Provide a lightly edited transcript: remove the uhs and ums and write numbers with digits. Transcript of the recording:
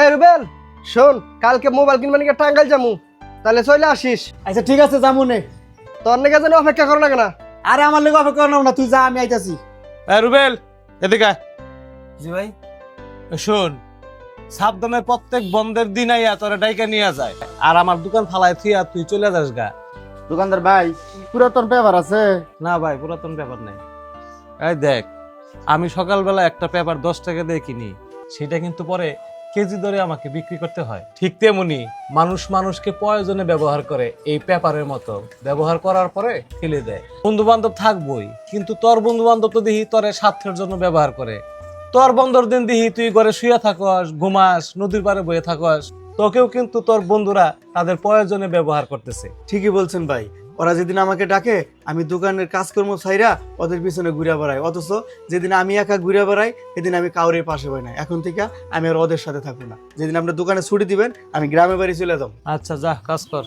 এই রুবেল শোন, কালকে মোবাইল কিনবা নাকি টাঙ্গাইল যামু, তাহলে চলে আসিস। আচ্ছা ঠিক আছে যাবো নে। তোর নাকি যেন অপেক্ষা করো না কেনা। আরে আমার লেগে অপেক্ষা করো না, তুই যা, আমি আইতাছি। রুবেল এদিকে আয়। জি ভাই। শোন, সাবধানে প্রত্যেক বন্ধের দিন আইয়া তোরা ডাইকা নিয়ে যায়, আর আমার দোকান ফালাই থিয়া তুই চলে যাস গা। দোকানদার ভাই, পুরাতন পেপার আছে? না ভাই, পুরাতন পেপার নেই। এই দেখ, আমি সকালবেলা একটা পেপার 10 টাকা দিয়ে কিনি, সেটা কিন্তু পরে কেজি ধরে আমাকে বিক্রি করতে হয়। ঠিক তেমনি মানুষ মানুষকে প্রয়োজনে ব্যবহার করে, এই পেপারের মতো ব্যবহার করার পরে ফেলে দেয়। বন্ধু বান্ধব থাকবই, কিন্তু তোর বন্ধু বান্ধব তো দেখি তোর স্বার্থের জন্য ব্যবহার করে। তোর বন্ধুর দিন দেখি তুই ঘরে শুয়ে থাকস, ঘুমাস, নদীর পাড়ে বয়ে থাকস, তোকেও কিন্তু তোর বন্ধুরা তাদের প্রয়োজনে ব্যবহার করতেছে। ঠিকই বলছেন ভাই, ওরা যেদিন আমাকে ডাকে আমি দোকানের কাজকর্ম ছাইরা ওদের পিছনে ঘুরে বেড়াই, অথচ যেদিন আমি একা ঘুরে বেড়াই সেদিন আমি কাউরের পাশে পাই না। এখন থেকে আমি আর ওদের সাথে থাকবো না। যেদিন আপনার দোকানে ছুটি দিবেন আমি গ্রামে বাড়ি চলে যাবো। আচ্ছা যা, কাজ কর।